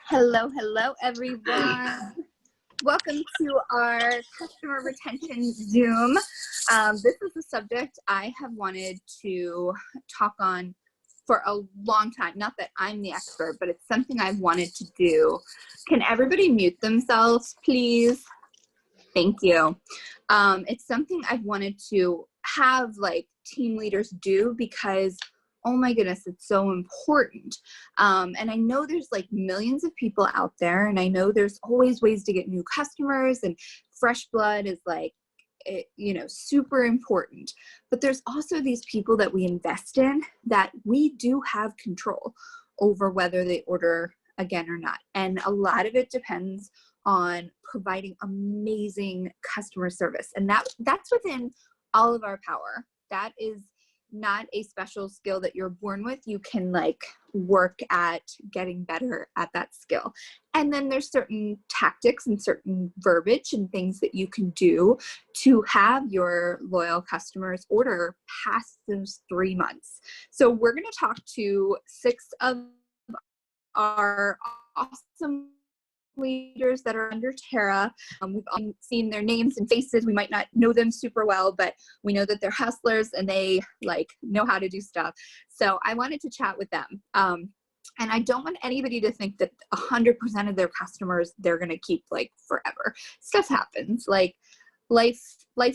Hello, hello, everyone. Welcome to our customer retention Zoom. This is a subject I have wanted to talk on for a long time. Not that I'm the expert, but it's something I've wanted to do. Can everybody mute themselves, please? Thank you. It's something I've wanted to have like team leaders do because oh my goodness, it's so important. And I know there's like millions of people out there, and I know there's always ways to get new customers, and fresh blood is like, super important. But there's also these people that we invest in that we do have control over whether they order again or not. And a lot of it depends on providing amazing customer service. And that's within all of our power. That is not a special skill that you're born with. You can like work at getting better at that skill. And then there's certain tactics and certain verbiage and things that you can do to have your loyal customers order past those 3 months. So we're going to talk to 6 of our awesome leaders that are under Tara. We've all seen their names and faces. We might not know them super well, but we know that they're hustlers and they like know how to do stuff. So I wanted to chat with them. And I don't want anybody to think that 100% of their customers, they're going to keep like forever. Stuff happens. Like life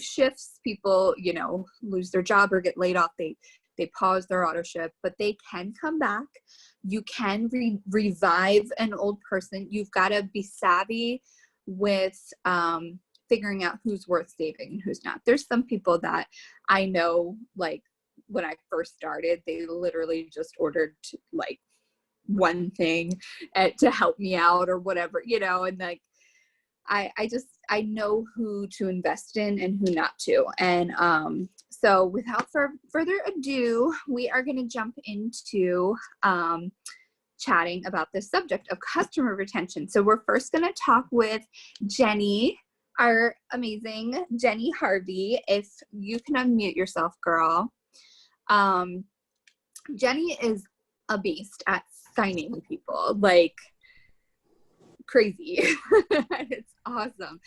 shifts. People, lose their job or get laid off. They pause their auto ship, but they can come back. You can revive an old person. You've got to be savvy with figuring out who's worth saving and who's not. There's some people that I know, like when I first started, they literally just ordered like one thing to help me out or whatever, and like I know who to invest in and who not to. And so without further ado, we are going to jump into chatting about this subject of customer retention. So we're first going to talk with Jenny, our amazing Jenny Harvey. If you can unmute yourself, girl. Jenny is a beast at signing people, like crazy. It's awesome.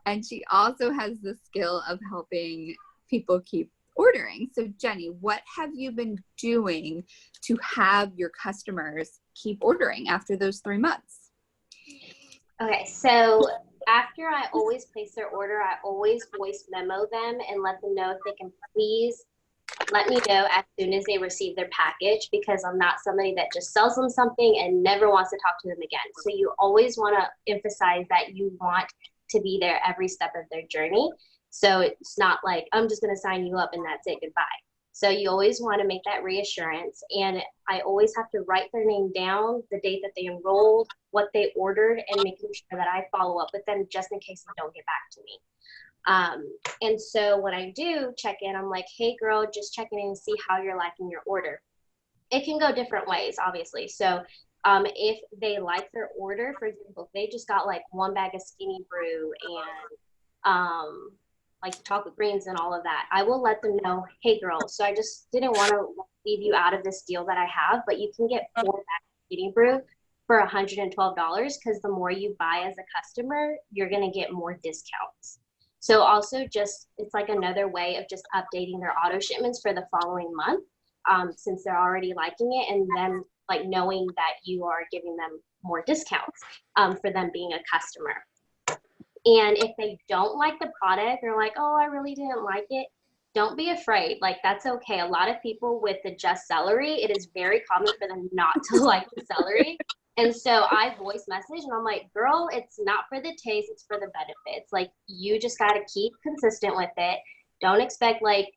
And she also has the skill of helping people keep ordering. So Jenny, what have you been doing to have your customers keep ordering after those 3 months? Okay, so after I always place their order, I always voice memo them and let them know if they can please let me know as soon as they receive their package, because I'm not somebody that just sells them something and never wants to talk to them again. So you always want to emphasize that you want to be there every step of their journey. So it's not like, I'm just going to sign you up and that's it, goodbye. So you always want to make that reassurance. And I always have to write their name down, the date that they enrolled, what they ordered, and making sure that I follow up with them just in case they don't get back to me. And so when I do check in, I'm like, hey girl, just checking in and see how you're liking your order. It can go different ways, obviously. So if they like their order, for example, if they just got like 1 bag of Skinny Brew and like chocolate greens and all of that, I will let them know, hey girl, so I just didn't want to leave you out of this deal that I have, but you can get 4 bags of Skinny Brew for $112, because the more you buy as a customer, you're going to get more discounts. So also just, it's like another way of just updating their auto shipments for the following month, since they're already liking it, and then like knowing that you are giving them more discounts for them being a customer. And if they don't like the product, or like, oh, I really didn't like it, don't be afraid. Like, that's okay. A lot of people with the just celery, it is very common for them not to like the celery. And so I voice message and I'm like, girl, it's not for the taste, it's for the benefits. Like, you just got to keep consistent with it. Don't expect like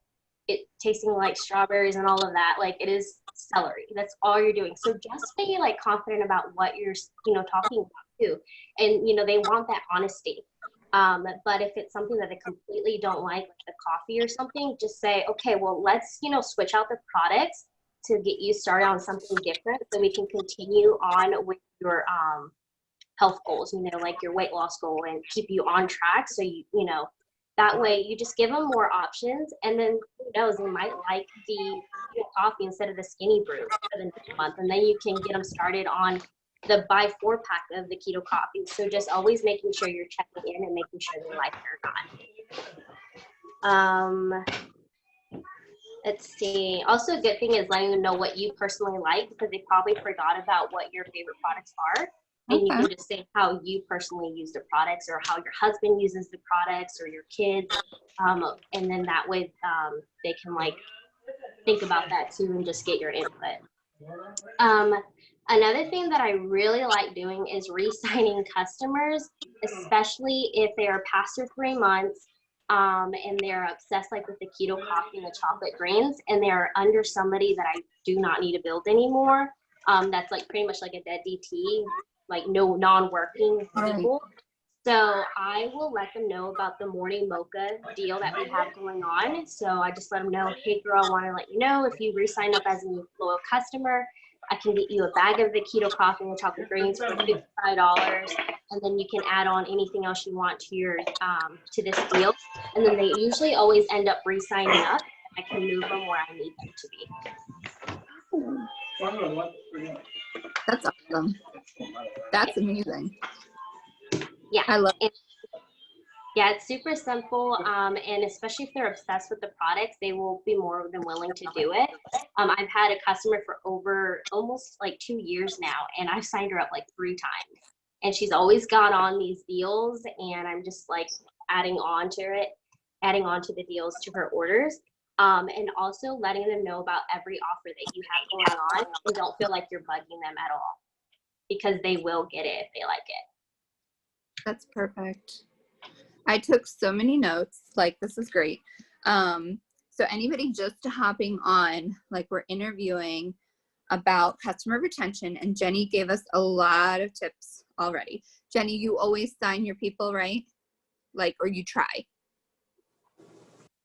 it tasting like strawberries and all of that. Like, it is celery. That's all you're doing. So just be like confident about what you're, talking about too. And, they want that honesty. But if it's something that they completely don't like the coffee or something, just say, okay, well, let's, switch out the products to get you started on something different so we can continue on with your health goals, like your weight loss goal, and keep you on track. So that way you just give them more options, and then who knows, they might like the coffee instead of the Skinny Brew for the next month, and then you can get them started on the buy 4-pack of the keto coffee. So just always making sure you're checking in and making sure they like it or not. Let's see. Also, a good thing is letting them know what you personally like, because they probably forgot about what your favorite products are. And you can just say how you personally use the products, or how your husband uses the products, or your kids. And then that way they can like think about that too and just get your input. Another thing that I really like doing is re-signing customers, especially if they are past their 3 months and they're obsessed like with the keto coffee and the chocolate grains, and they're under somebody that I do not need to build anymore. That's like pretty much like a dead DT, like no non-working people. So I will let them know about the morning mocha deal that we have going on. So I just let them know, hey girl, I want to let you know, if you re-sign up as a new loyal customer, I can get you a bag of the keto coffee and chocolate grains for $55, and then you can add on anything else you want to your to this deal. And then they usually always end up re-signing up. I can move them where I need them to be. That's awesome. That's amazing. Yeah, I love it. Yeah, it's super simple, and especially if they're obsessed with the products, they will be more than willing to do it. I've had a customer for over almost like 2 years now, and I've signed her up like 3 times, and she's always got on these deals, and I'm just like adding on to the deals to her orders, and also letting them know about every offer that you have going on, and don't feel like you're bugging them at all, because they will get it if they like it. That's perfect. I took so many notes, like this is great. So anybody just hopping on, like we're interviewing about customer retention, and Jenny gave us a lot of tips already. Jenny, you always sign your people, right? Like, or you try?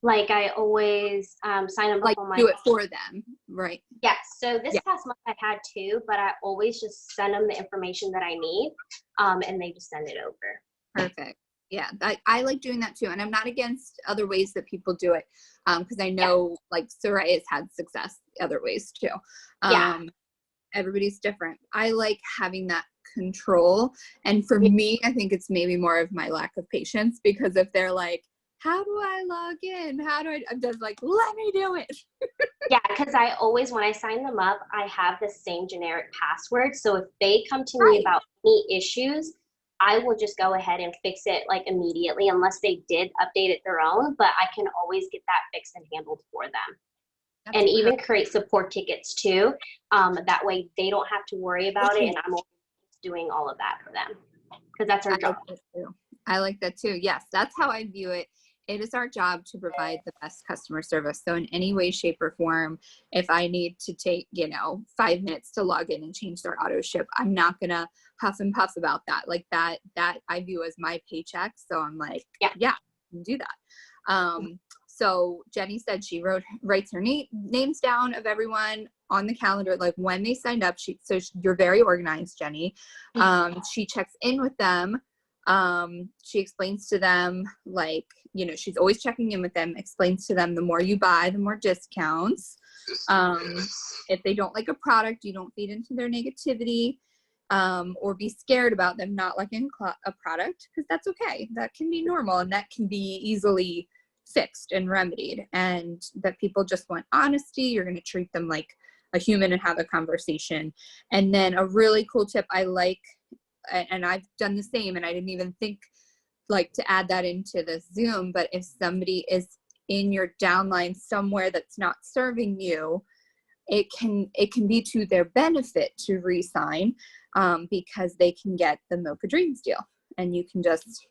Like I always sign them like up on my— do it for them, right? Yes. So this past month I had 2, but I always just send them the information that I need, and they just send it over. Perfect. Yeah, I like doing that too, and I'm not against other ways that people do it, because I know like Soraya's had success other ways too. Everybody's different. I like having that control, and for me, I think it's maybe more of my lack of patience, because if they're like, how do I log in? I'm just like, let me do it. Yeah, because I always, when I sign them up, I have the same generic password. So if they come to me about any issues, I will just go ahead and fix it like immediately, unless they did update it their own, but I can always get that fixed and handled for them. That's and even create support tickets too. That way they don't have to worry about it, and I'm doing all of that for them, because that's our job. I like that too. Yes, that's how I view it. It is our job to provide the best customer service. So in any way, shape, or form, if I need to take, 5 minutes to log in and change their auto ship, I'm not gonna huff and puff about that. Like that I view as my paycheck. So I'm like, yeah, I can do that. So Jenny said she writes her names down of everyone on the calendar, like when they signed up. So you're very organized, Jenny. She checks in with them. She explains to them, like, she's always checking in with them, explains to them the more you buy, the more discounts. If they don't like a product, you don't feed into their negativity, or be scared about them not liking a product, because that's okay. That can be normal, and that can be easily fixed and remedied, and that people just want honesty. You're going to treat them like a human and have a conversation. And then a really cool tip I like, and I've done the same, and I didn't even think like to add that into the Zoom, but if somebody is in your downline somewhere that's not serving you, it can be to their benefit to re-sign, because they can get the Mocha Dreams deal, and you can just,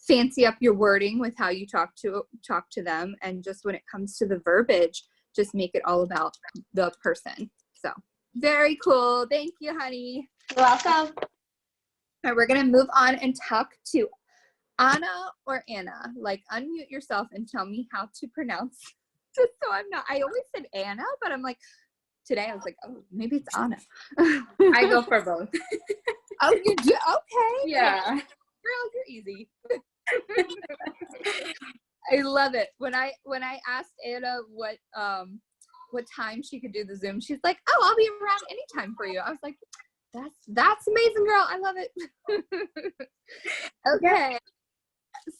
fancy up your wording with how you talk to them, and just when it comes to the verbiage, just make it all about the person. So very cool. Thank you, honey. You're welcome. All right, we're going to move on and talk to Anna or Anna. Like, unmute yourself and tell me how to pronounce. Just so I always said Anna, but I'm like, today I was like, oh, maybe it's Anna. I go for both. Oh, you do? Okay. Yeah. Girl, you're easy. I love it. When I asked Anna what time she could do the Zoom, she's like, oh, I'll be around anytime for you. I was like, That's amazing, girl. I love it. Okay.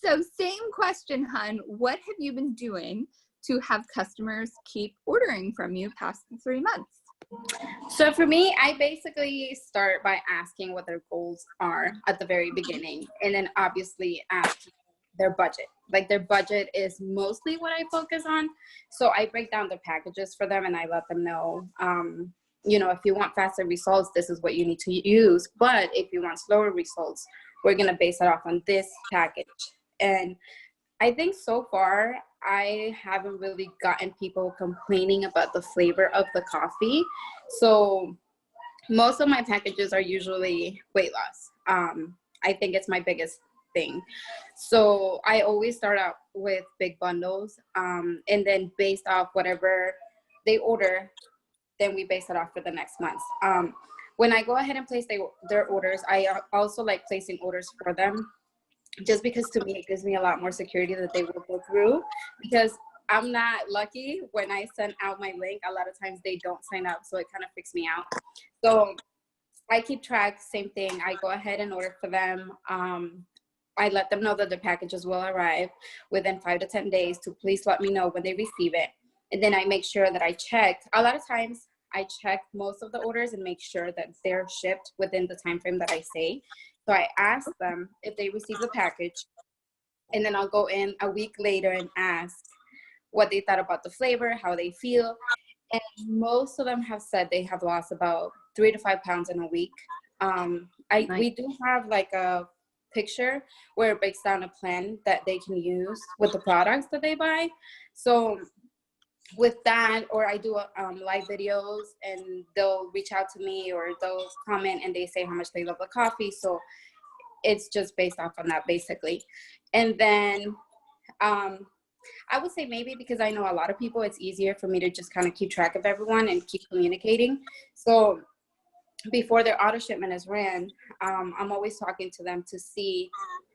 So same question, hun. What have you been doing to have customers keep ordering from you past the 3 months? So for me, I basically start by asking what their goals are at the very beginning, and then obviously ask their budget. Like their budget is mostly what I focus on. So I break down the packages for them and I let them know, if you want faster results, this is what you need to use. But if you want slower results, we're going to base it off on this package. And I think so far, I haven't really gotten people complaining about the flavor of the coffee. So most of my packages are usually weight loss. I think it's my biggest thing. So I always start out with big bundles, and then based off whatever they order, then we base it off for the next month. When I go ahead and place their orders, I also like placing orders for them, just because to me it gives me a lot more security that they will go through, because I'm not lucky when I send out my link. A lot of times they don't sign up, so it kind of freaks me out. So I keep track, same thing. I go ahead and order for them. I let them know that the packages will arrive within 5 to 10 days to please let me know when they receive it. And then I make sure that I check. A lot of times I check most of the orders and make sure that they're shipped within the time frame that I say. So I ask them if they receive the package, and then I'll go in a week later and ask what they thought about the flavor, how they feel. And most of them have said they have lost about 3 to 5 pounds in a week. We do have like a picture where it breaks down a plan that they can use with the products that they buy. So with that, or I do live videos and they'll reach out to me or they'll comment and they say how much they love the coffee. So it's just based off on that basically. And then I would say maybe because I know a lot of people, it's easier for me to just kind of keep track of everyone and keep communicating. So before their auto shipment is ran, I'm always talking to them to see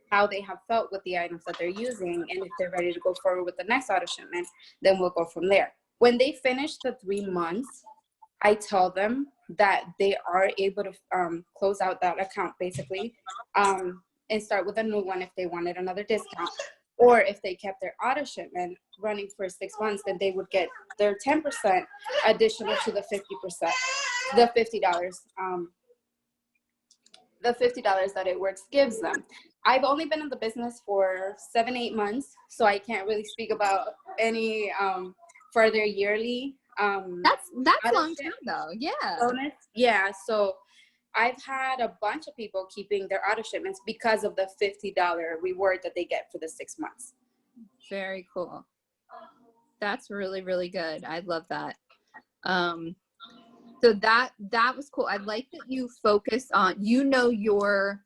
how they have felt with the items that they're using. And if they're ready to go forward with the next auto shipment, then we'll go from there. When they finish the 3 months, I tell them that they are able to close out that account basically, and start with a new one if they wanted another discount. Or if they kept their auto shipment running for 6 months, then they would get their 10% additional to the 50%, the $50, the $50 that It Works gives them. I've only been in the business for 7-8 months, so I can't really speak about any further yearly. That's long term though. Yeah. Bonus. Yeah. So I've had a bunch of people keeping their auto shipments because of the $50 reward that they get for the 6 months. Very cool. That's really, really good. I love that. So that was cool. I like that you focus on, your,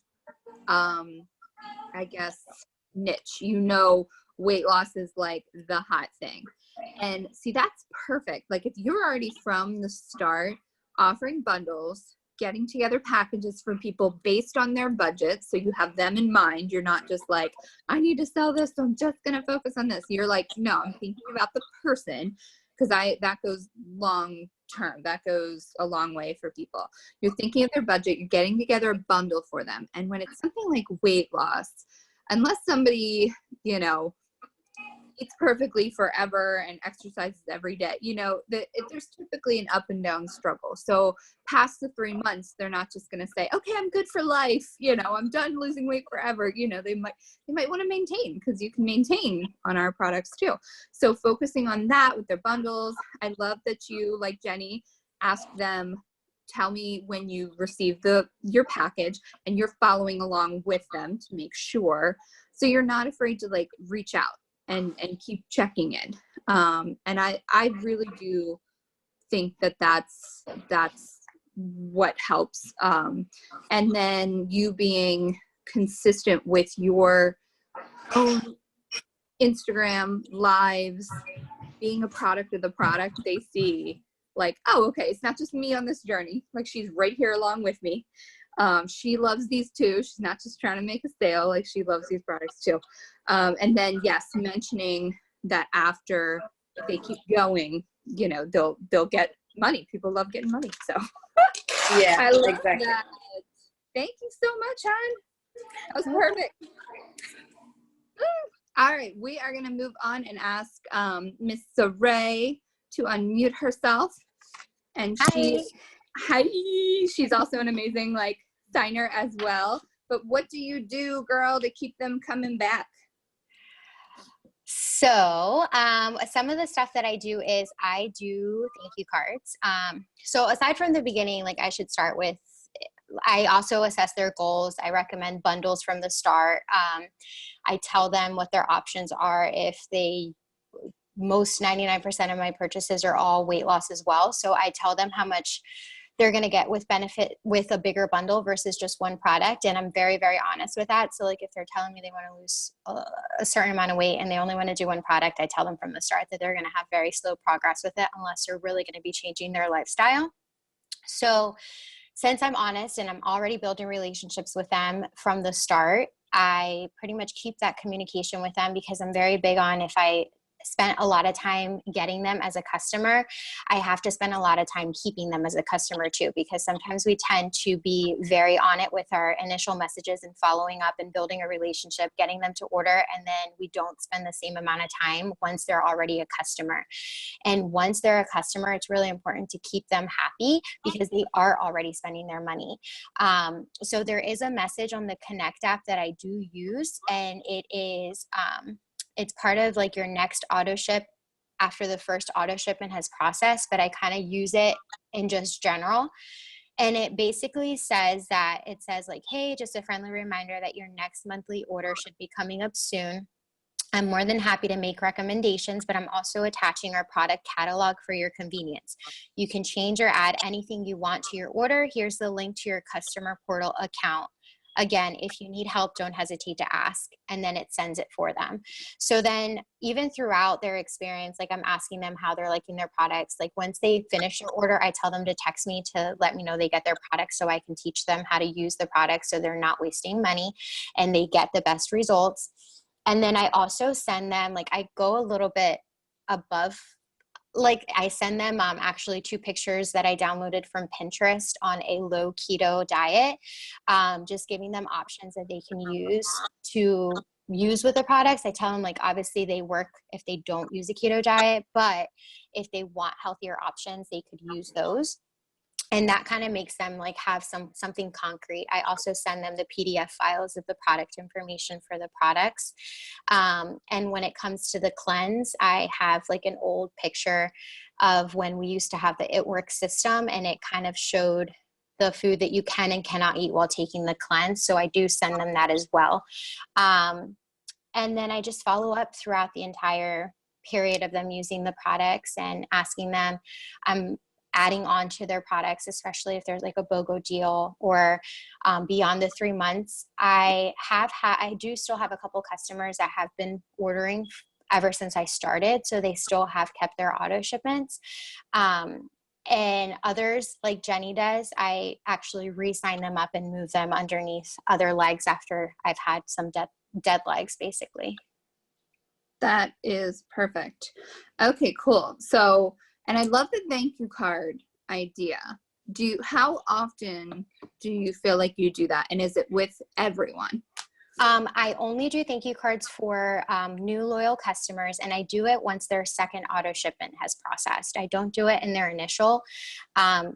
I guess, niche, weight loss is like the hot thing. And see, that's perfect. Like if you're already from the start offering bundles, getting together packages for people based on their budget, so you have them in mind. You're not just like, I need to sell this, so I'm just going to focus on this. You're like, no, I'm thinking about the person, because that goes long term. That goes a long way for people. You're thinking of their budget. You're getting together a bundle for them. And when it's something like weight loss, unless somebody, eats perfectly forever and exercises every day, there's typically an up and down struggle. So past the 3 months, they're not just going to say, okay, I'm good for life. I'm done losing weight forever. They might want to maintain, because you can maintain on our products too. So focusing on that with their bundles. I love that you, like Jenny, ask them, tell me when you receive your package, and you're following along with them to make sure. So you're not afraid to like reach out and keep checking in. And I really do think that's what helps. And then you being consistent with your own Instagram lives, being a product of the product, they see like, oh, okay, it's not just me on this journey. Like she's right here along with me. She loves these too. She's not just trying to make a sale. Like she loves these products too. And then yes, mentioning that after, if they keep going, they'll get money. People love getting money. So Yeah, I love exactly. that. Thank you so much, hon. That was perfect. All right, we are gonna move on and ask Miss Saray to unmute herself. And Hi. she's also an amazing like signer as well. But what do you do, girl, to keep them coming back? So some of the stuff that I do is I do thank you cards. So aside from the beginning, like I should start with, I also assess their goals. I recommend bundles from the start. I tell them what their options are if they, most 99% of my purchases are all weight loss as well. So I tell them how much they're going to get with benefit with a bigger bundle versus just one product. And I'm very, very honest with that. So like if they're telling me they want to lose a certain amount of weight and they only want to do one product, I tell them from the start that they're going to have very slow progress with it unless they're really going to be changing their lifestyle. So since I'm honest and I'm already building relationships with them from the start, I pretty much keep that communication with them because I'm very big on, if I spent a lot of time getting them as a customer, I have to spend a lot of time keeping them as a customer too, because sometimes we tend to be very on it with our initial messages and following up and building a relationship, getting them to order, and then we don't spend the same amount of time once they're already a customer. And once they're a customer, it's really important to keep them happy because they are already spending their money. So there is a message on the Connect app that I do use, and it is, it's part of like your next auto ship after the first auto shipment has processed, but I kind of use it in just general. And it basically says that, it says like, hey, just a friendly reminder that your next monthly order should be coming up soon. I'm more than happy to make recommendations, but I'm also attaching our product catalog for your convenience. You can change or add anything you want to your order. Here's the link to your customer portal account. Again, if you need help, don't hesitate to ask, and then it sends it for them. So then even throughout their experience, like I'm asking them how they're liking their products. Like once they finish their order, I tell them to text me to let me know they get their products so I can teach them how to use the products so they're not wasting money and they get the best results. And then I also send them, like I go a little bit above, like I send them actually 2 pictures that I downloaded from Pinterest on a low keto diet, just giving them options that they can use with the products. I tell them like, obviously they work if they don't use a keto diet, but if they want healthier options, they could use those. And that kind of makes them like have something concrete. I also send them the PDF files of the product information for the products. And when it comes to the cleanse, I have like an old picture of when we used to have the It Works system, and it kind of showed the food that you can and cannot eat while taking the cleanse. So I do send them that as well. And then I just follow up throughout the entire period of them using the products and asking them, adding on to their products, especially if there's like a BOGO deal or beyond the 3 months. I do still have a couple customers that have been ordering ever since I started. So they still have kept their auto shipments. And others, like Jenny does, I actually re-sign them up and move them underneath other legs after I've had some dead legs, basically. That is perfect. Okay, cool. So, and I love the thank you card idea. How often do you feel like you do that? And is it with everyone? I only do thank you cards for new loyal customers, and I do it once their second auto shipment has processed. I don't do it in their initial.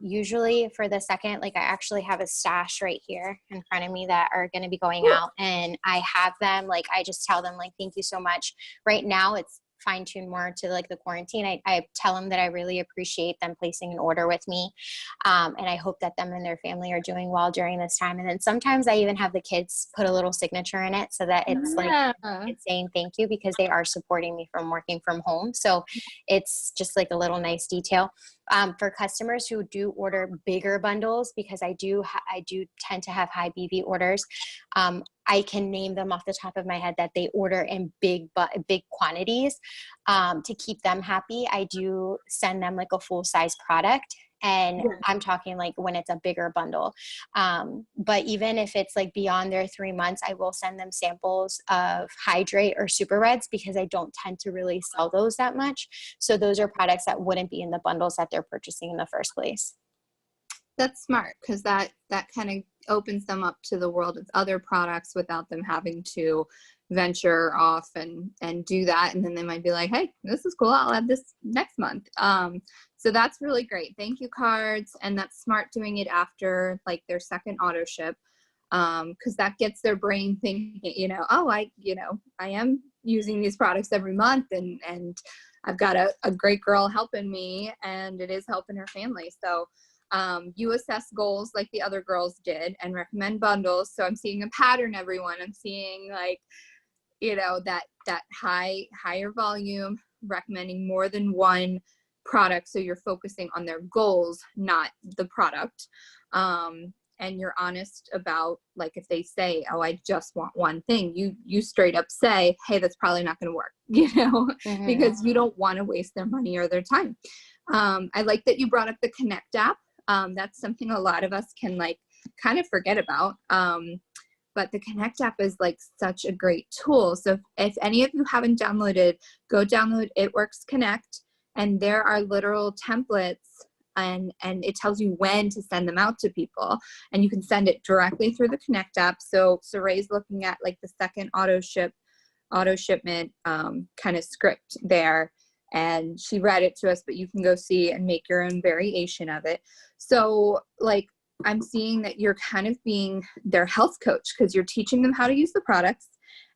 Usually for the second, like I actually have a stash right here in front of me that are going to be going out, and I have them, like I just tell them like, thank you so much. Right now it's fine-tuned more to like the quarantine. I tell them that I really appreciate them placing an order with me. And I hope that them and their family are doing well during this time. And then sometimes I even have the kids put a little signature in it so that it's like, it's saying thank you because they are supporting me from working from home. So it's just like a little nice detail. For customers who do order bigger bundles, because I do tend to have high BV orders, I can name them off the top of my head that they order in big quantities. To keep them happy, I do send them like a full size product. And I'm talking like when it's a bigger bundle. But even if it's like beyond their 3 months, I will send them samples of Hydrate or Super Reds because I don't tend to really sell those that much. So those are products that wouldn't be in the bundles that they're purchasing in the first place. That's smart, because that kind of opens them up to the world of other products without them having to venture off and do that. And then they might be like, hey, this is cool, I'll add this next month. So that's really great. Thank you cards. And that's smart doing it after like their second auto ship, because that gets their brain thinking, you know, oh, I am using these products every month, and I've got a great girl helping me, and it is helping her family. So you assess goals like the other girls did and recommend bundles. So I'm seeing a pattern, everyone. I'm seeing like, you know, that higher volume, recommending more than one product. So you're focusing on their goals, not the product. And you're honest about, like, if they say, oh, I just want one thing, you straight up say, hey, that's probably not going to work, you know, because you don't want to waste their money or their time. I like that you brought up the Connect app. That's something a lot of us can like kind of forget about. But the Connect app is like such a great tool. So if any of you haven't downloaded, go download It Works Connect, and there are literal templates, and it tells you when to send them out to people, and you can send it directly through the Connect app. So Ray's looking at like the second auto shipment kind of script there, and she read it to us, but you can go see and make your own variation of it. So like, I'm seeing that you're kind of being their health coach, because you're teaching them how to use the products,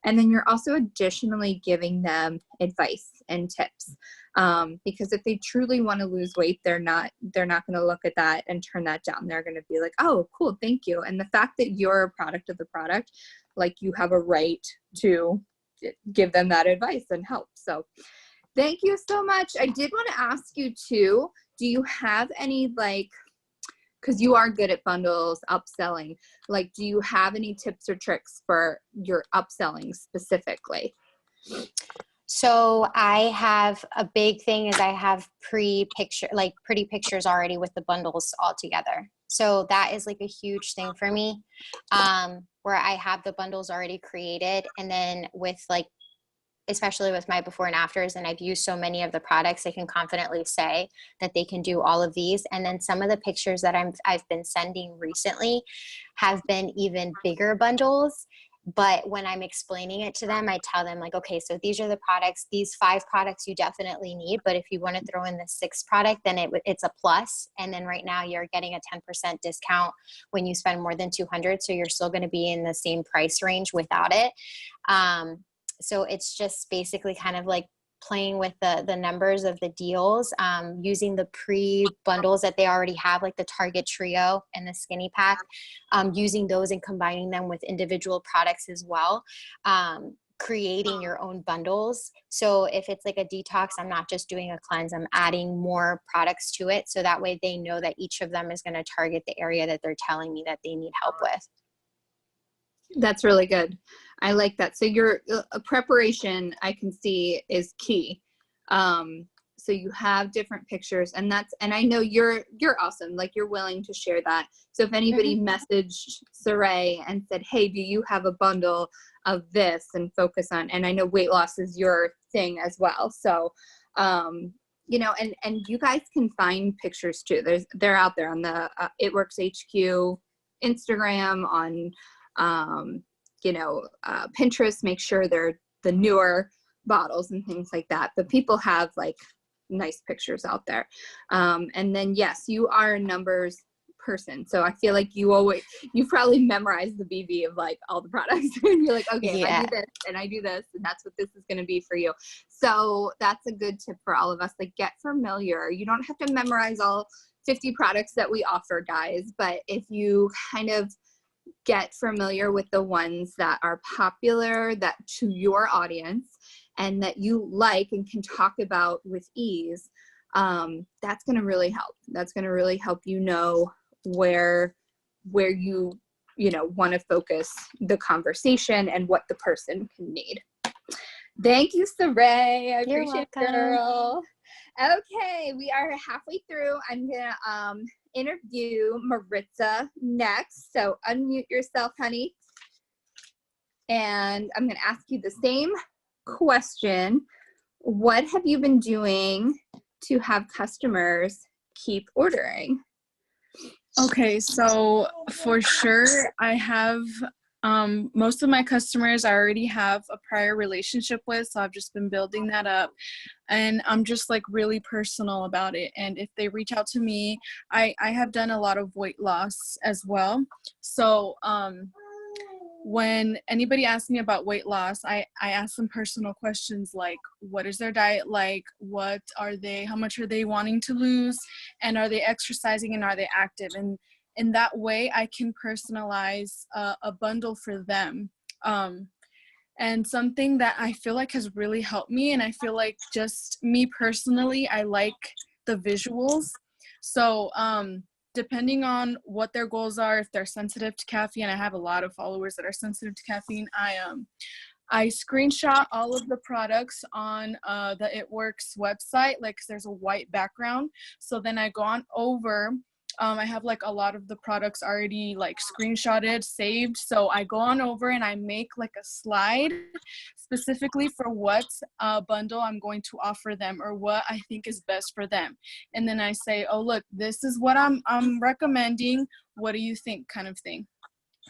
and then you're also additionally giving them advice and tips. Because if they truly want to lose weight, they're not going to look at that and turn that down. They're going to be like, oh, cool, thank you. And the fact that you're a product of the product, like, you have a right to give them that advice and help. So thank you so much. I did want to ask you too, do you have any, like, because you are good at bundles, upselling, like, do you have any tips or tricks for your upselling specifically? So I have a big thing is I have pretty pictures already with the bundles all together. So that is like a huge thing for me, where I have the bundles already created, and then with like, especially with my before and afters, and I've used so many of the products, I can confidently say that they can do all of these. And then some of the pictures that I've been sending recently have been even bigger bundles. But when I'm explaining it to them, I tell them like, okay, so these are the products, these 5 products you definitely need. But if you want to throw in the 6th product, then it's a plus. And then right now you're getting a 10% discount when you spend more than $200. So you're still going to be in the same price range without it. So it's just basically kind of like playing with the numbers of the deals, using the pre-bundles that they already have, like the Target Trio and the Skinny Pack, using those and combining them with individual products as well, creating your own bundles. So if it's like a detox, I'm not just doing a cleanse, I'm adding more products to it. So that way they know that each of them is going to target the area that they're telling me that they need help with. That's really good. I like that. So your preparation, I can see, is key. So you have different pictures, and I know you're awesome. Like, you're willing to share that. So if anybody messaged Saray and said, hey, do you have a bundle of this, and focus on, and I know weight loss is your thing as well. So, you know, and you guys can find pictures too. They're out there on the It Works HQ Instagram, on Pinterest. Make sure they're the newer bottles and things like that, but people have like nice pictures out there. And then yes, you are a numbers person, so I feel like you probably memorized the BV of like all the products, and you're like, okay, if I do this and I do this, and that's what this is going to be for you. So that's a good tip for all of us. Like, get familiar. You don't have to memorize all 50 products that we offer, guys, but if you kind of get familiar with the ones that are popular, that to your audience, and that you like and can talk about with ease, that's going to really help. That's going to really help you know where you want to focus the conversation and what the person can need. Thank you, Saray. I appreciate it, girl. Okay, we are halfway through. I'm gonna interview Maritza next. So unmute yourself, honey. And I'm gonna ask you the same question. What have you been doing to have customers keep ordering? Okay, so for sure, I have most of my customers I already have a prior relationship with, so I've just been building that up, and I'm just like really personal about it. And if they reach out to me, I have done a lot of weight loss as well. So when anybody asks me about weight loss, I ask them personal questions like, what is their diet like? What are they, how much are they wanting to lose? And are they exercising and are they active? And in that way, I can personalize a bundle for them. And something that I feel like has really helped me, and I feel like just me personally, I like the visuals. So depending on what their goals are, if they're sensitive to caffeine, I have a lot of followers that are sensitive to caffeine. I screenshot all of the products on the It Works website, like 'cause there's a white background. So then I go on over. I have like a lot of the products already like screenshotted, saved. So I go on over and I make like a slide specifically for what bundle I'm going to offer them or what I think is best for them. And then I say, oh, look, this is what I'm recommending. What do you think, kind of thing.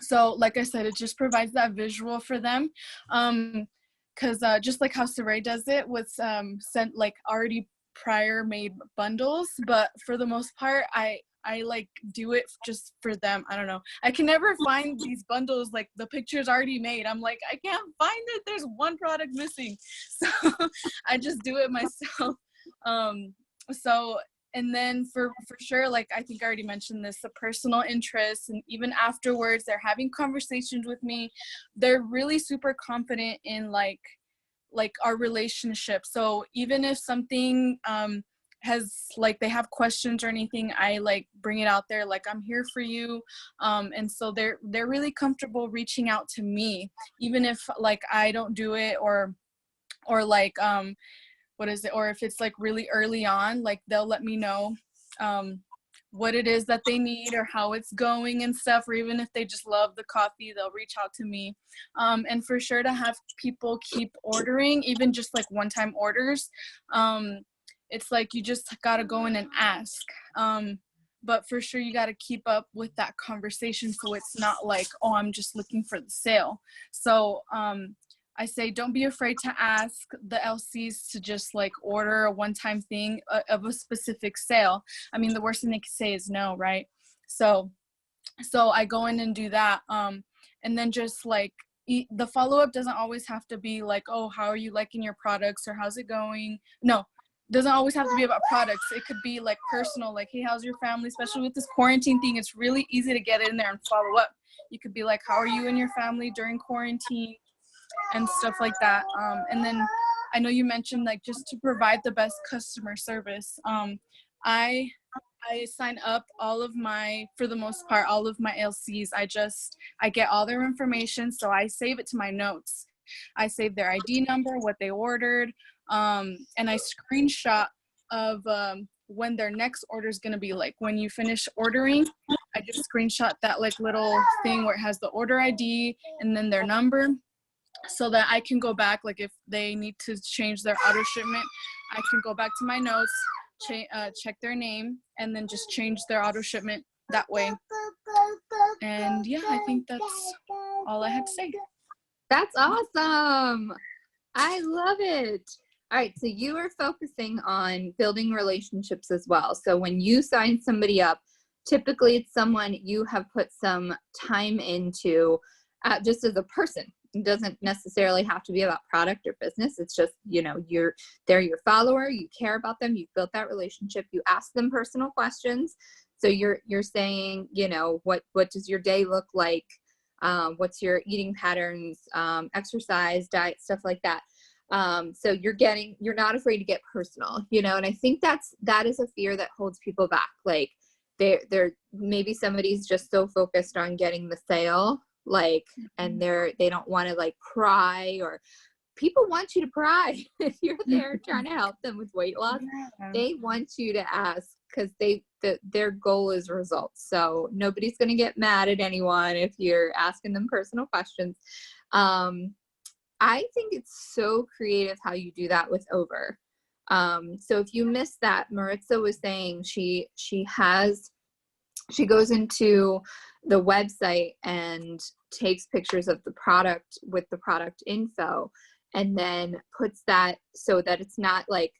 So like I said, it just provides that visual for them. Because just like how Saray does it with sent like already prior made bundles, but for the most part, I like do it just for them. I don't know. I can never find these bundles, like the pictures already made. I'm like, I can't find it. There's one product missing. So I just do it myself. So, and then for sure, like I think I already mentioned this, the personal interest, and even afterwards, they're having conversations with me. They're really super confident in like our relationship. So even if something has like they have questions or anything, I like bring it out there like I'm here for you. And so they're really comfortable reaching out to me, even if like I don't do it or like what is it, or if it's like really early on, like they'll let me know what it is that they need or how it's going and stuff, or even if they just love the coffee, they'll reach out to me. And for sure to have people keep ordering, even just like one-time orders. It's like you just gotta go in and ask. But for sure you gotta keep up with that conversation so it's not like, oh, I'm just looking for the sale. So I say don't be afraid to ask the LCs to just like order a one-time thing of a specific sale. I mean, the worst thing they could say is no, right? So I go in and do that. And then just like the follow-up doesn't always have to be like, oh, how are you liking your products or how's it going? No, doesn't always have to be about products. It could be like personal, like, hey, how's your family? Especially with this quarantine thing, it's really easy to get in there and follow up. You could be like, how are you and your family during quarantine and stuff like that. And then I know you mentioned like just to provide the best customer service. I sign up all of my, for the most part, all of my LCs. I get all their information, so I save it to my notes. I save their ID number, what they ordered, and I screenshot of when their next order is going to be. Like when you finish ordering, I just screenshot that like little thing where it has the order ID and then their number, so that I can go back, like if they need to change their auto shipment, I can go back to my notes, check their name, and then just change their auto shipment that way. And yeah, I think that's all I had to say. That's awesome. I love it. All right, so you are focusing on building relationships as well. So when you sign somebody up, typically it's someone you have put some time into just as a person. It doesn't necessarily have to be about product or business. It's just, you know, they're your follower, you care about them, you've built that relationship, you ask them personal questions. So you're saying, you know, what does your day look like? What's your eating patterns, exercise, diet, stuff like that. So you're not afraid to get personal, you know, and I think that is a fear that holds people back. Like they're maybe somebody's just so focused on getting the sale, like, and they don't want to like pry, or people want you to pry. If you're there trying to help them with weight loss, they want you to ask, because their goal is results. So nobody's going to get mad at anyone if you're asking them personal questions. I think it's so creative how you do that with Over. So if you missed that, Maritza was saying she has she goes into the website and takes pictures of the product with the product info, and then puts that so that it's not like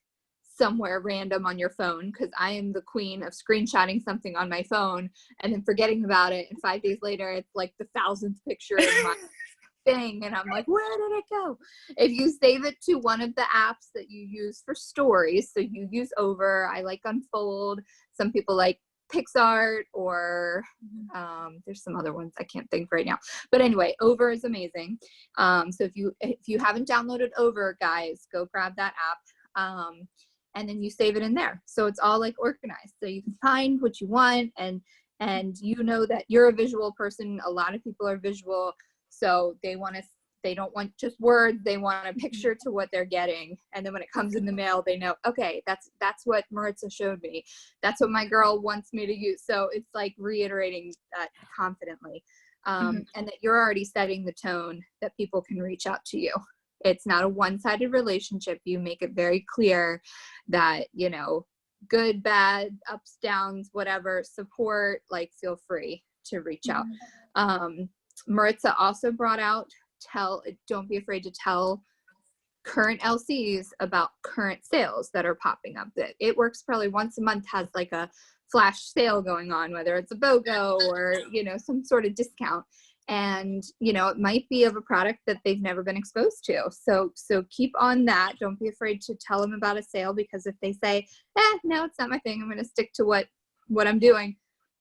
somewhere random on your phone, because I am the queen of screenshotting something on my phone and then forgetting about it, and 5 days later it's like the 1,000th picture in my thing, and I'm like, where did it go? If you save it to one of the apps that you use for stories, so you use Over, I like Unfold, some people like PixArt, or there's some other ones I can't think right now, but anyway, Over is amazing. So if you haven't downloaded Over, guys, go grab that app, and then you save it in there, so it's all like organized, so you can find what you want, and you know that you're a visual person. A lot of people are visual, so they don't want just words, they want a picture to what they're getting, and then when it comes in the mail, they know, okay, that's what Maritza showed me, that's what my girl wants me to use. So it's like reiterating that confidently, and that you're already setting the tone that people can reach out to you. It's not a one-sided relationship. You make it very clear that, you know, good, bad, ups, downs, whatever, support, like, feel free to reach out. Maritza also brought out, don't be afraid to tell current LCs about current sales that are popping up. That it works probably once a month, has like a flash sale going on, whether it's a BOGO or, you know, some sort of discount. And, you know, it might be of a product that they've never been exposed to. So keep on that. Don't be afraid to tell them about a sale, because if they say, no, it's not my thing, I'm going to stick to what I'm doing,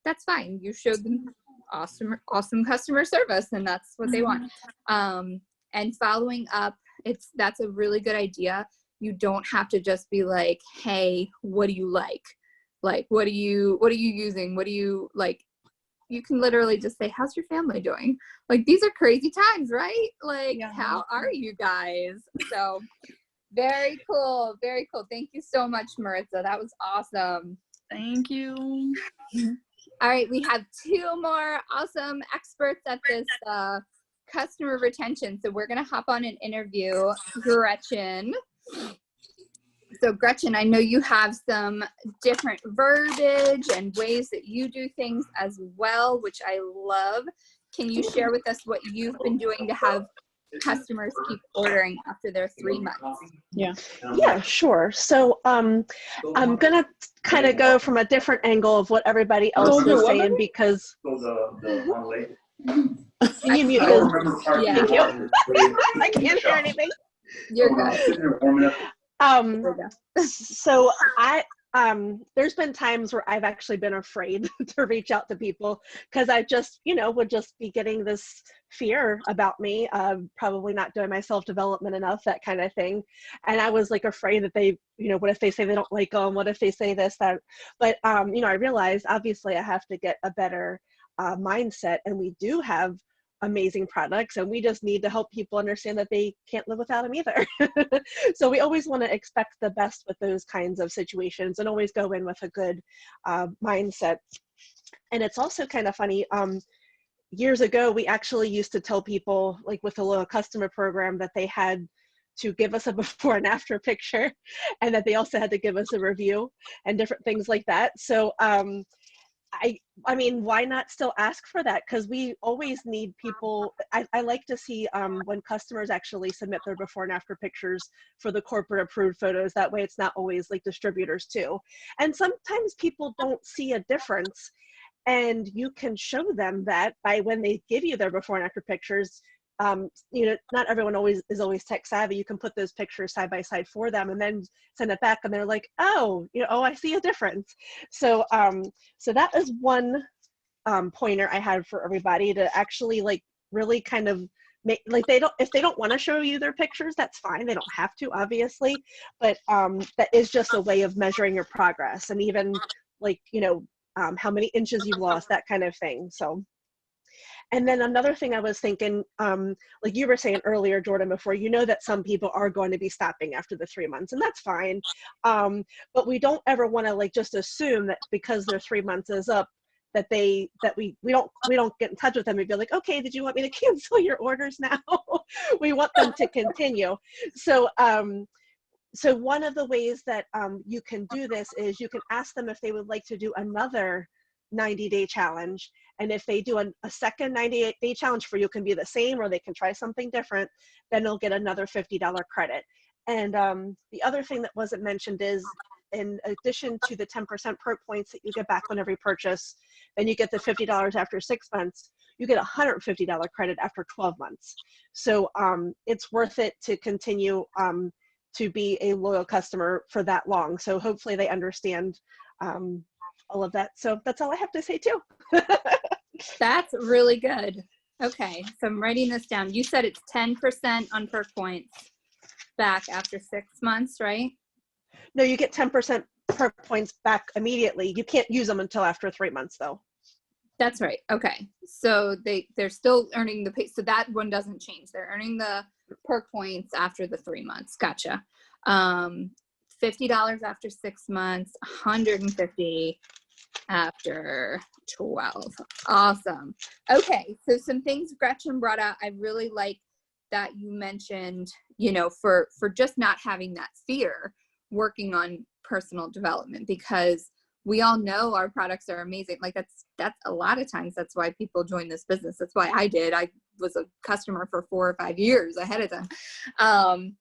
that's fine. You showed them awesome customer service, and that's what they want. And following up, that's a really good idea. You don't have to just be like, hey, what do you like? Like, what are you using? What do you like? You can literally just say, how's your family doing? Like, these are crazy times, right? Like, how are you guys? So very cool. Very cool. Thank you so much, Maritza. That was awesome. Thank you. All right. We have 2 more awesome experts at this customer retention. So we're going to hop on and interview Gretchen. So Gretchen, I know you have some different verbiage and ways that you do things as well, which I love. Can you share with us what you've been doing to have customers keep ordering after their 3 months? Yeah, sure. So I'm gonna kind of go from a different angle of what everybody else was saying, because can you mute this? Yeah. Thank you. I can't hear anything. You're good. So there's been times where I've actually been afraid to reach out to people, because I just, would just be getting this fear about me, probably not doing my self-development enough, that kind of thing. And I was like afraid that they, what if they say they don't like them? What if they say this, that? But, I realized obviously I have to get a better mindset, and we do have amazing products, and we just need to help people understand that they can't live without them either. So we always want to expect the best with those kinds of situations, and always go in with a good mindset. And it's also kind of funny, years ago we actually used to tell people, like with a little customer program, that they had to give us a before and after picture, and that they also had to give us a review and different things like that. So I mean, why not still ask for that? Because we always need people. I like to see when customers actually submit their before and after pictures for the corporate approved photos. That way it's not always like distributors too. And sometimes people don't see a difference, and you can show them that by when they give you their before and after pictures. Not everyone is always tech savvy. You can put those pictures side by side for them and then send it back, and they're like, oh, I see a difference. So so that is one pointer I had for everybody, to actually like really kind of make, like, if they don't want to show you their pictures, that's fine. They don't have to, obviously, but that is just a way of measuring your progress, and even like how many inches you've lost, that kind of thing. So. And then another thing I was thinking, like you were saying earlier, Jordan, before, that some people are going to be stopping after the 3 months, and that's fine. But we don't ever want to like just assume that because their 3 months is up, that we don't get in touch with them and be like, okay, did you want me to cancel your orders now? We want them to continue. So so one of the ways that you can do this is you can ask them if they would like to do another 90-day challenge. And if they do a second 98-day challenge for you, can be the same or they can try something different, then they'll get another $50 credit. And the other thing that wasn't mentioned is, in addition to the 10% perk points that you get back on every purchase, then you get the $50 after 6 months, you get a $150 credit after 12 months. So it's worth it to continue to be a loyal customer for that long. So hopefully they understand all of that. So that's all I have to say too. That's really good. Okay, so I'm writing this down. You said it's 10% on perk points back after 6 months, right? No, you get 10% perk points back immediately. You can't use them until after 3 months though. That's right. Okay. So they're still earning the pay. So that one doesn't change. They're earning the perk points after the 3 months. Gotcha. $50 after 6 months, $150 after 12. Awesome. Okay. So some things Gretchen brought out, I really like that you mentioned, you know, for just not having that fear working on personal development, because we all know our products are amazing. Like that's a lot of times that's why people join this business. That's why I did. I was a customer for 4 or 5 years ahead of time.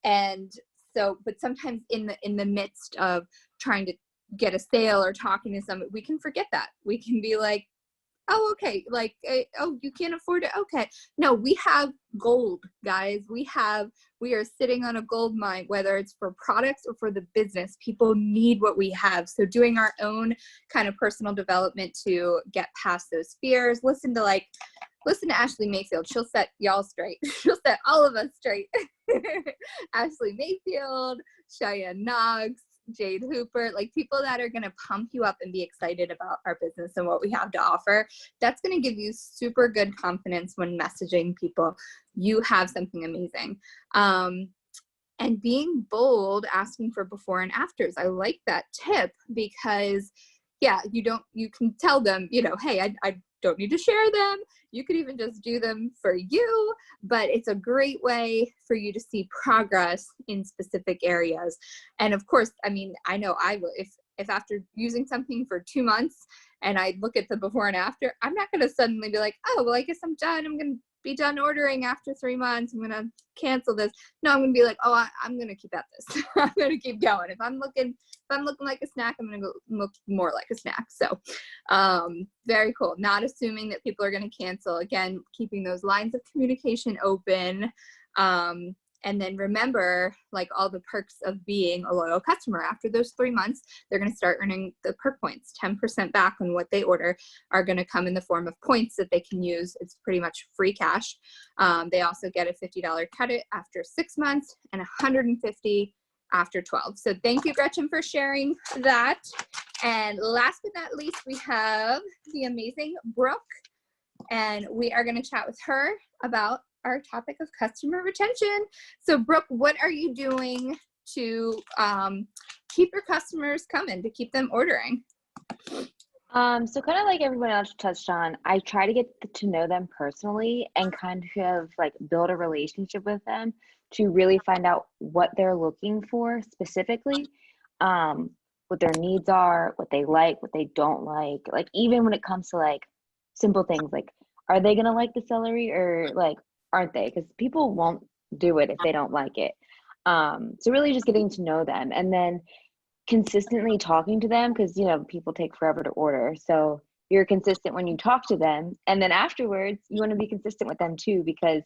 And so, but sometimes in the midst of trying to get a sale or talking to someone, we can forget that. We can be like, oh, okay. Like, oh, you can't afford it. Okay. No, we have gold, guys. We are sitting on a gold mine, whether it's for products or for the business. People need what we have. So doing our own kind of personal development to get past those fears. Listen to Ashley Mayfield. She'll set y'all straight. She'll set all of us straight. Ashley Mayfield, Cheyenne Knox, Jade Hooper, like people that are going to pump you up and be excited about our business and what we have to offer. That's going to give you super good confidence when messaging people. You have something amazing. And being bold, asking for before and afters. I like that tip because yeah, you can tell them, you know, hey, I don't need to share them. You could even just do them for you, but it's a great way for you to see progress in specific areas. And of course, I mean, I know I will, if after using something for 2 months and I look at the before and after, I'm not going to suddenly be like, oh, well, I guess I'm done. I'm going to be done ordering after 3 months. I'm going to cancel this. No, I'm going to be like, oh, I'm going to keep at this. I'm going to keep going. If I'm looking like a snack, I'm going to look more like a snack. So very cool. Not assuming that people are going to cancel. Again, keeping those lines of communication open. And then remember, like all the perks of being a loyal customer. After those 3 months, they're going to start earning the perk points. 10% back on what they order are going to come in the form of points that they can use. It's pretty much free cash. They also get a $50 credit after 6 months and $150 after 12. So thank you, Gretchen, for sharing that. And last but not least, we have the amazing Brooke, and we are going to chat with her about our topic of customer retention. So Brooke, what are you doing to keep your customers coming, to keep them ordering? So kind of like everyone else touched on, I try to get to know them personally and kind of like build a relationship with them to really find out what they're looking for specifically, what their needs are, what they like, what they don't like even when it comes to like simple things like, are they gonna like the celery or like, aren't they? Because people won't do it if they don't like it. So really just getting to know them and then consistently talking to them, because you know people take forever to order, so you're consistent when you talk to them, and then afterwards you want to be consistent with them too, because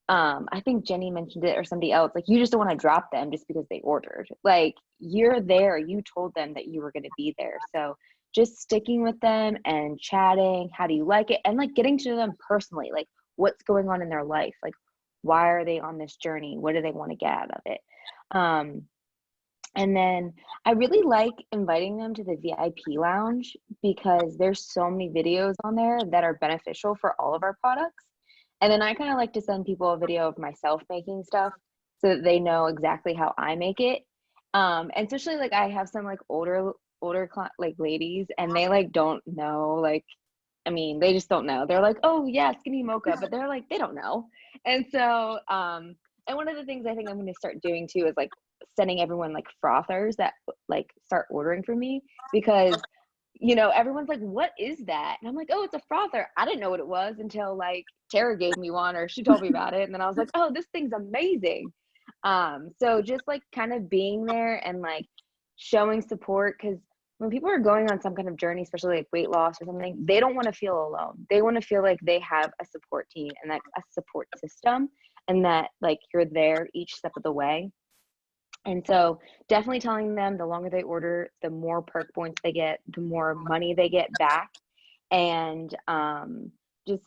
I think Jenny mentioned it or somebody else, like you just don't want to drop them just because they ordered. Like you're there, you told them that you were going to be there, so just sticking with them and chatting, how do you like it, and like getting to know them personally, like what's going on in their life, like why are they on this journey, what do they want to get out of it. And then I really like inviting them to the VIP lounge because there's so many videos on there that are beneficial for all of our products. And then I kind of like to send people a video of myself making stuff so that they know exactly how I make it. And especially like I have some like older like ladies, and they like don't know, like, I mean, they just don't know. They're like, oh yeah, skinny mocha, but they're like, they don't know. And so, and one of the things I think I'm going to start doing too is like sending everyone like frothers that like start ordering from me, because you know, everyone's like, what is that? And I'm like, oh, it's a frother. I didn't know what it was until like Tara gave me one or she told me about it. And then I was like, oh, this thing's amazing. So just like kind of being there and like showing support, because when people are going on some kind of journey, especially like weight loss or something, they don't want to feel alone. They want to feel like they have a support team and like a support system, and that like you're there each step of the way. And so definitely telling them the longer they order, the more perk points they get, the more money they get back. And just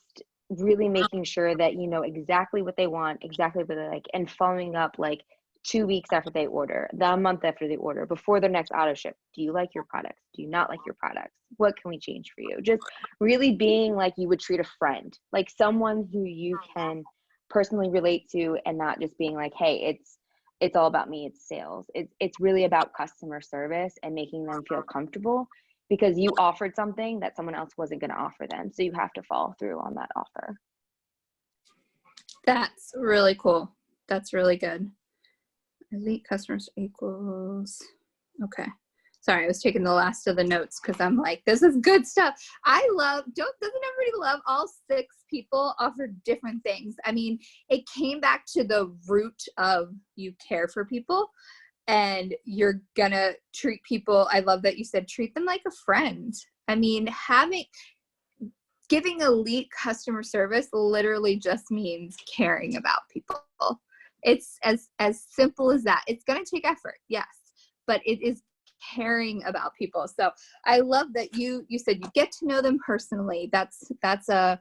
really making sure that you know exactly what they want, exactly what they like, and following up like 2 weeks after they order, a month after they order, before their next auto ship. Do you like your products? Do you not like your products? What can we change for you? Just really being like you would treat a friend, like someone who you can personally relate to, and not just being like, hey, it's all about me, it's sales. It's really about customer service and making them feel comfortable, because you offered something that someone else wasn't going to offer them. So you have to follow through on that offer. That's really cool. That's really good. Elite customers equals, okay. Sorry, I was taking the last of the notes because I'm like, this is good stuff. I love, doesn't everybody love all 6 people offer different things? I mean, it came back to the root of you care for people and you're gonna treat people. I love that you said, treat them like a friend. I mean, giving elite customer service literally just means caring about people. It's as simple as that. It's gonna take effort, yes, but it is caring about people. So I love that you said you get to know them personally. That's a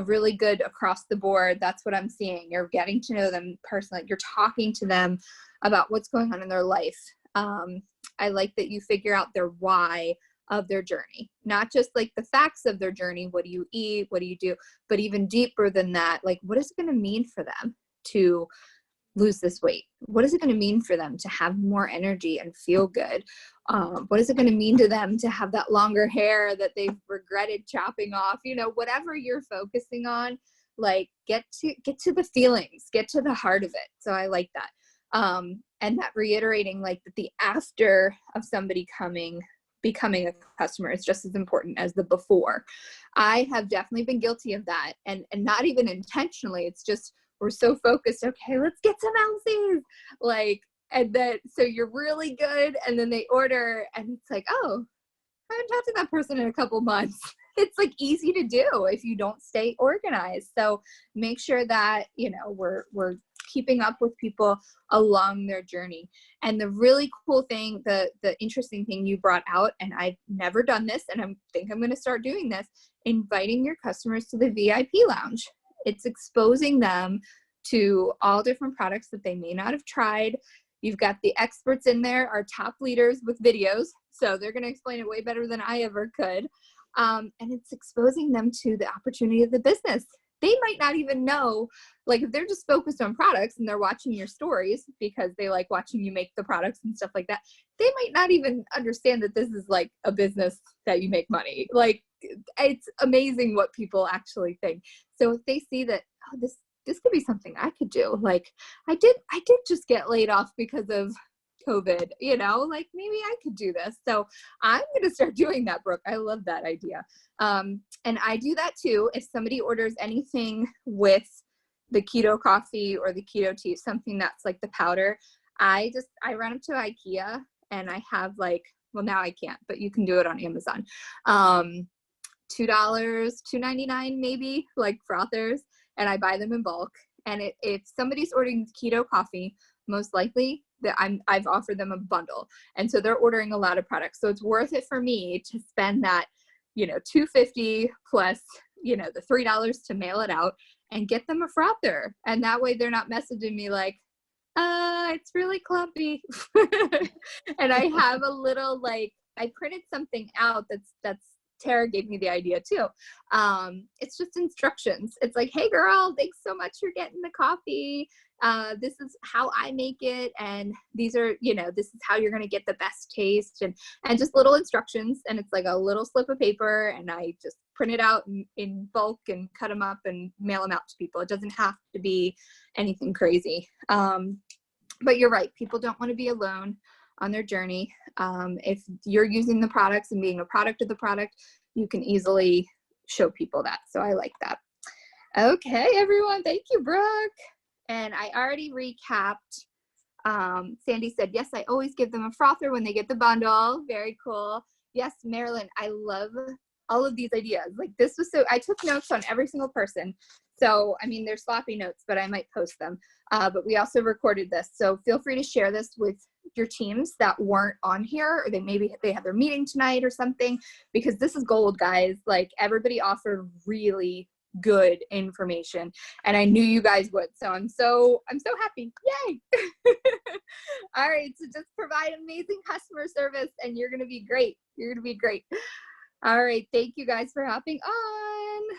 really good across the board. That's what I'm seeing. You're getting to know them personally. You're talking to them about what's going on in their life. I like that you figure out their why of their journey, not just like the facts of their journey. What do you eat? What do you do? But even deeper than that, like what is it going to mean for them to lose this weight? What is it going to mean for them to have more energy and feel good? What is it going to mean to them to have that longer hair that they've regretted chopping off? You know, whatever you're focusing on, like get to the feelings, get to the heart of it. So I like that. And that reiterating like that the after of somebody becoming a customer is just as important as the before. I have definitely been guilty of that, and not even intentionally. It's just we're so focused, okay, let's get some LCs, like, and then so you're really good, and then they order and it's like, oh, I haven't talked to that person in a couple months. It's like easy to do if you don't stay organized. So make sure that, you know, we're keeping up with people along their journey. And the really cool thing, the interesting thing you brought out, and I've never done this, and I think I'm going to start doing this, inviting your customers to the VIP lounge. It's exposing them to all different products that they may not have tried. You've got the experts in there, our top leaders with videos, so they're going to explain it way better than I ever could. And it's exposing them to the opportunity of the business. They might not even know, like if they're just focused on products and they're watching your stories because they like watching you make the products and stuff like that, they might not even understand that this is like a business that you make money. Like it's amazing what people actually think. So if they see that, oh, this could be something I could do. Like I did just get laid off because of COVID, you know, like maybe I could do this. So I'm going to start doing that, Brooke. I love that idea. And I do that too. If somebody orders anything with the keto coffee or the keto tea, something that's like the powder, I run up to IKEA and I have like, well, now I can't, but you can do it on Amazon. $2, $2.99 maybe, like frothers, and I buy them in bulk. And if somebody's ordering keto coffee, most likely that I've offered them a bundle. And so they're ordering a lot of products. So it's worth it for me to spend that, you know, $2.50 plus, you know, the $3 to mail it out and get them a frother. And that way they're not messaging me like, it's really clumpy. And I have a little, like, I printed something out that's Tara gave me the idea too. It's just instructions. It's like, hey girl, thanks so much for getting the coffee. This is how I make it. And these are, you know, this is how you're going to get the best taste, and just little instructions. And it's like a little slip of paper, and I just print it out in bulk and cut them up and mail them out to people. It doesn't have to be anything crazy. But you're right. People don't want to be alone. on their journey. If you're using the products and being a product of the product, you can easily show people that. So I like that. Okay, everyone. Thank you, Brooke. And I already recapped. Sandy said, yes, I always give them a frother when they get the bundle. Very cool. Yes, Marilyn, I love all of these ideas. Like this was so, I took notes on every single person. So, I mean, they're sloppy notes, but I might post them. But we also recorded this. So feel free to share this with your teams that weren't on here, or maybe they have their meeting tonight or something, because this is gold, guys. Like everybody offered really good information, and I knew you guys would. So I'm so happy. Yay. All right, so just provide amazing customer service and you're gonna be great. You're gonna be great. All right, thank you guys for hopping on.